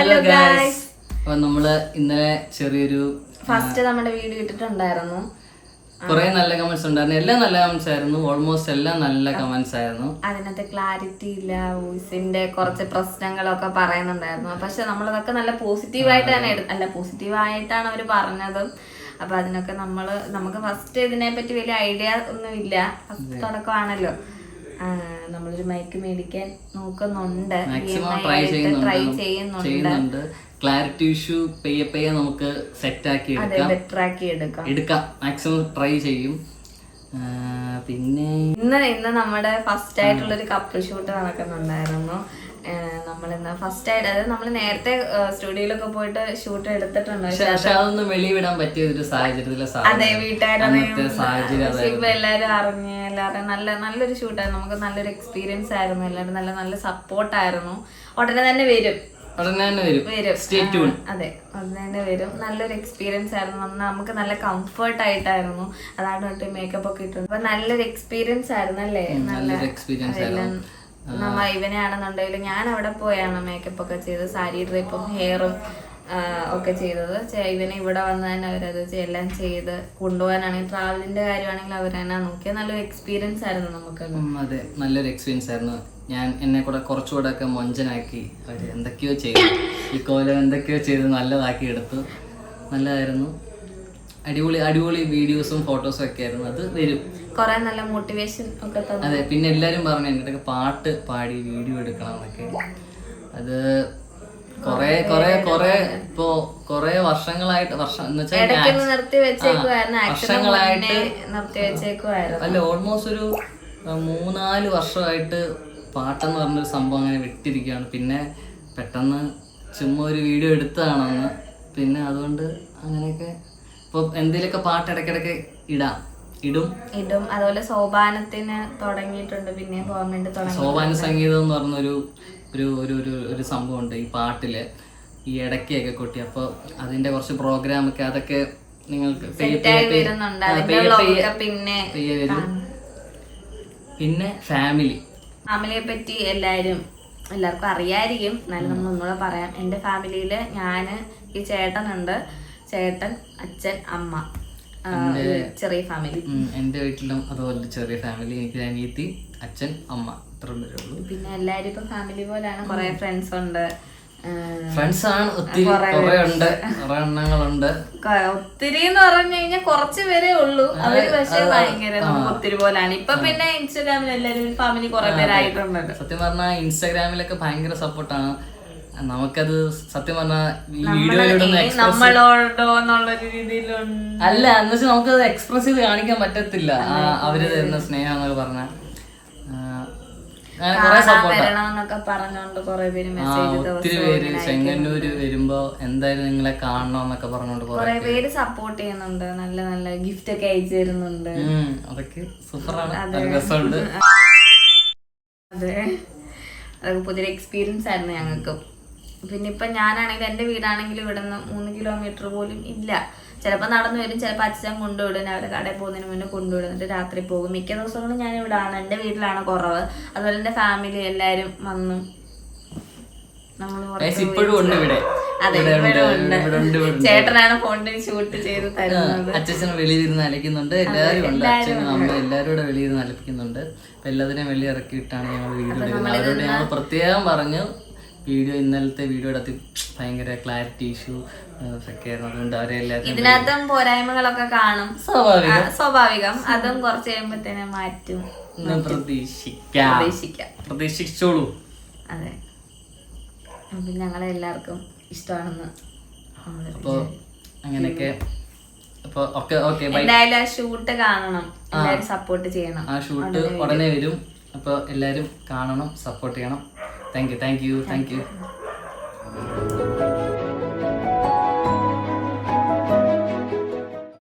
Hello guys. അപ്പൊ നമ്മള് ഇന്നലെ ചെറിയൊരു ഫസ്റ്റ് നമ്മുടെ വീഡിയോ ഇട്ടിട്ടുണ്ടായിരുന്നു. കുറെ നല്ല കമന്റ്സ് ഉണ്ടായിരുന്നു. എല്ലാം നല്ല കമന്റ്സ് ആയിരുന്നു. ഓൾമോസ്റ്റ് എല്ലാം നല്ല കമന്റ്സ് ആയിരുന്നു. അതിനകത്ത് ക്ലാരിറ്റി ഇല്ല, വോയിസിന്റെ കുറച്ച് പ്രശ്നങ്ങളൊക്കെ പറയുന്നുണ്ടായിരുന്നു. പക്ഷെ നമ്മളതൊക്കെ നല്ല പോസിറ്റീവായിട്ട് തന്നെ പോസിറ്റീവായിട്ടാണ് അവര് പറഞ്ഞത്. അപ്പൊ അതിനൊക്കെ നമുക്ക് ഫസ്റ്റ് ഇതിനെ പറ്റി വലിയ ഐഡിയ ഒന്നും ഇല്ല. ഫസ്റ്റ് തുടക്കമാണല്ലോ. നമ്മളൊരു മൈക്ക് മേടിക്കാൻ നോക്കുന്നുണ്ട്, ട്രൈ ചെയ്യുന്നുണ്ട്. ക്ലാരിറ്റി ഇഷ്യൂ പെയ്യെ നമുക്ക് സെറ്റ് ആക്കി എടുക്കാം. മാക്സിമം ട്രൈ ചെയ്യും. പിന്നെ ഇന്ന് നമ്മുടെ ഫസ്റ്റ് ആയിട്ടുള്ളൊരു കപ്പിൾ ഷൂട്ട് നടക്കുന്നുണ്ടായിരുന്നു. നമ്മളിന്ന് ഫസ്റ്റ് ആയിട്ട്, അതായത് നമ്മൾ നേരത്തെ സ്റ്റുഡിയോയിലൊക്കെ പോയിട്ട് ഷൂട്ട് എടുത്തിട്ടുണ്ട്. പക്ഷെ അതൊന്നും വെളിവിടാൻ പറ്റിയ ഒരു സാഹചര്യത്തിലെ അതെ, വീട്ടുകാരറിയും ഇപ്പൊ എല്ലാരും അറിഞ്ഞ് എല്ലാവരും നല്ലൊരു ഷൂട്ടായിരുന്നു. നമുക്ക് നല്ലൊരു എക്സ്പീരിയൻസ് ആയിരുന്നു. എല്ലാവരും നല്ല സപ്പോർട്ടായിരുന്നു. ഉടനെ തന്നെ വരും. അതെ, ഉടനെ തന്നെ വരും. നല്ലൊരു എക്സ്പീരിയൻസ് ആയിരുന്നു. നമുക്ക് നല്ല കംഫർട്ട് ആയിട്ടായിരുന്നു. അതാണ് മേക്കപ്പ് ഒക്കെ ഇട്ടു. അപ്പൊ നല്ലൊരു എക്സ്പീരിയൻസ് ആയിരുന്നു അല്ലേ? നല്ലൊരു എക്സ്പീരിയൻസ് ആയിരുന്നു. ഇവനെയാണെന്നുണ്ടെങ്കിൽ ഞാൻ അവിടെ പോയാണ് മേക്കപ്പ് ഒക്കെ ചെയ്ത്, സാരി ഡ്രൈപ്പും ഹെയറും ഒക്കെ ചെയ്തത്. ഇവനെ ഇവിടെ വന്ന് തന്നെ അവരത് എല്ലാം ചെയ്ത് കൊണ്ടുപോകാനാണെങ്കിൽ ട്രാവലിന്റെ കാര്യമാണെങ്കിൽ അവരെന്നെ നോക്കിയാൽ നല്ലൊരു എക്സ്പീരിയൻസ് ആയിരുന്നു നമുക്ക്. അതെ, നല്ലൊരു എക്സ്പീരിയൻസ് ആയിരുന്നു. ഞാൻ എന്നെ കൂടെ കുറച്ചുകൂടെ ഒക്കെ മൊഞ്ചനാക്കി അവര് എന്തൊക്കെയോ ചെയ്തു. ഈ കോലം എന്തൊക്കെയോ ചെയ്ത് നല്ലതാക്കി എടുത്തു. നല്ലതായിരുന്നു. അടിപൊളി വീഡിയോസും ഫോട്ടോസും ഒക്കെ ആയിരുന്നു. അത് വരും. കുറെ നല്ല മോട്ടിവേഷൻ ഒക്കെ. അതെ, പിന്നെ എല്ലാരും പറഞ്ഞു എന്നിട്ടൊക്കെ പാട്ട് പാടി വീഡിയോ എടുക്കണം എന്നൊക്കെ. അത് കൊറേ വർഷങ്ങളായിട്ട് അല്ല, ഓൾമോസ്റ്റ് ഒരു 3-4 വർഷമായിട്ട് പാട്ടെന്ന് പറഞ്ഞൊരു സംഭവം അങ്ങനെ വിട്ടിരിക്കുകയാണ്. പിന്നെ പെട്ടെന്ന് ചുമ്മാ ഒരു വീഡിയോ എടുത്തതാണെന്ന്. പിന്നെ അതുകൊണ്ട് അങ്ങനെയൊക്കെ ഇപ്പൊ എന്തെങ്കിലുമൊക്കെ പാട്ട് ഇടയ്ക്കിടയ്ക്ക് ഇടും. അതുപോലെ സോപാനത്തിന് തുടങ്ങിയിട്ടുണ്ട്. പിന്നെ ഗവൺമെന്റ് സോപാന സംഗീതം എന്ന് പറഞ്ഞൊരു ഒരു സംഭവം ഉണ്ട് ഈ പാട്ടില്. ഈ ഇടയ്ക്കൊക്കെ കൊട്ടി. അപ്പൊ അതിന്റെ കുറച്ച് പ്രോഗ്രാം ഒക്കെ അതൊക്കെ നിങ്ങൾക്ക് വരും. പിന്നെ ഫാമിലിയെ പറ്റി എല്ലാവർക്കും അറിയായിരിക്കും. എന്നാലും നമ്മൾ ഒന്നുകൂടെ പറയാം. എന്റെ ഫാമിലിയില് ഞാന്, ഈ ചേട്ടനുണ്ട്, ചേട്ടൻ, അച്ഛൻ, അമ്മ, ചെറിയ ഫാമിലി. എന്റെ വീട്ടിലും അതുപോലെ ചെറിയ ഫാമിലി. എനിക്ക് അനിയത്തി, അച്ഛൻ, അമ്മ, ഇത്രയും പേരേ ഉള്ളൂ. പിന്നെ എല്ലാരും ഇപ്പൊ ഫാമിലി പോലെയാണ്. കുറെ ഫ്രണ്ട്സ് ഉണ്ട്. ഫ്രണ്ട്സാണ് ഒത്തിരി, കുറെ എണ്ണങ്ങളുണ്ട്. ഒത്തിരി എന്ന് പറഞ്ഞു കഴിഞ്ഞാൽ കുറച്ച് പേരേ ഉള്ളൂ. അവര് പക്ഷേ ഭയങ്കര നമുക്ക് ഒത്തിരി പോലാണ്. ഇപ്പൊ പിന്നെ ഇൻസ്റ്റാഗ്രാമിൽ എല്ലാരും ഫാമിലി കുറെ പേരായിട്ടുണ്ട്. സത്യം പറഞ്ഞാൽ ഇൻസ്റ്റാഗ്രാമിലൊക്കെ ഭയങ്കര സപ്പോർട്ടാണ്. നമുക്കത് സത്യം പറഞ്ഞാൽ നമ്മളോടോ എന്നുള്ളൊരു രീതിയിലുണ്ട്. അല്ല, എന്ന് വെച്ചാൽ നമുക്കത് എക്സ്പ്രസ് ചെയ്ത് കാണിക്കാൻ പറ്റത്തില്ല. അവര് തരുന്ന സ്നേഹം എന്നൊക്കെ പറഞ്ഞാൽ ഒത്തിരി പേര് ചെങ്ങന്നൂര് വരുമ്പോ എന്തായാലും നിങ്ങളെ കാണണം എന്നൊക്കെ പറഞ്ഞോണ്ട് കുറെ പേര് സപ്പോർട്ട് ചെയ്യുന്നുണ്ട്. നല്ല ഗിഫ്റ്റ് ഒക്കെ അയച്ചു തരുന്നുണ്ട്. അതൊക്കെ സൂപ്പറാണ്, രസമുണ്ട്. അതെ, അതൊക്കെ പുതിയൊരു എക്സ്പീരിയൻസ് ആയിരുന്നു ഞങ്ങൾക്ക്. പിന്നെ ഇപ്പൊ ഞാനാണെങ്കിൽ എന്റെ വീടാണെങ്കിലും ഇവിടെ നിന്ന് 3 കിലോമീറ്റർ പോലും ഇല്ല. ചിലപ്പോ നടന്നു വരും, ചിലപ്പോ അച്ഛൻ കൊണ്ടുവിടും. അവരുടെ കടയിൽ പോകുന്നതിന് മുന്നേ കൊണ്ടുവിടുന്നിട്ട് രാത്രി പോകും. മിക്ക ദിവസങ്ങളും ഞാൻ ഇവിടാണ്, എന്റെ വീട്ടിലാണ് കുറവ്. അതുപോലെ എന്റെ ഫാമിലി എല്ലാരും വന്നു. ചേട്ടനാണ് ഫോണിൽ ഷൂട്ട് ചെയ്ത് തരുന്നത്. അച്ഛൻ വെളിയിരുന്ന് അലക്കുന്നുണ്ട്. എല്ലാവരും ഉണ്ട്. അച്ഛനും അമ്മ എല്ലാവരും കൂടെ വെളിയിരുന്ന് അലപ്പിക്കുന്നുണ്ട്. അപ്പൊ എല്ലാത്തിനും വെളി ഇറക്കിയിട്ടാണ് ഞങ്ങൾ വീഡിയോ എടുക്കുന്നത്. അവരോട് ഞങ്ങൾ പ്രത്യേകം പറഞ്ഞു, ഇന്നലത്തെ വീഡിയോ എടുത്ത് ഭയങ്കര ക്ലാരിറ്റി ഇഷ്യൂ ഒക്കെ ആയിരുന്നു. അതുകൊണ്ട് അവരെല്ലാവരും ഇതിനകത്തും പോരായ്മകളൊക്കെ കാണും, സ്വാഭാവികം. അതും കുറച്ച് കഴിയുമ്പോഴത്തേനെ മാറ്റും. പ്രതീക്ഷിച്ചോളൂ. അതെ, ഞങ്ങളെ എല്ലാവർക്കും ഇഷ്ടമാണെന്ന്. അപ്പൊ അങ്ങനെയൊക്കെ എന്തായാലും ആ ഷൂട്ട് കാണണം, എല്ലാവരും സപ്പോർട്ട് ചെയ്യണം. ആ ഷൂട്ട് ഉടനെ വരും. അപ്പൊ എല്ലാരും കാണണം, സപ്പോർട്ട് ചെയ്യണം. Thank you.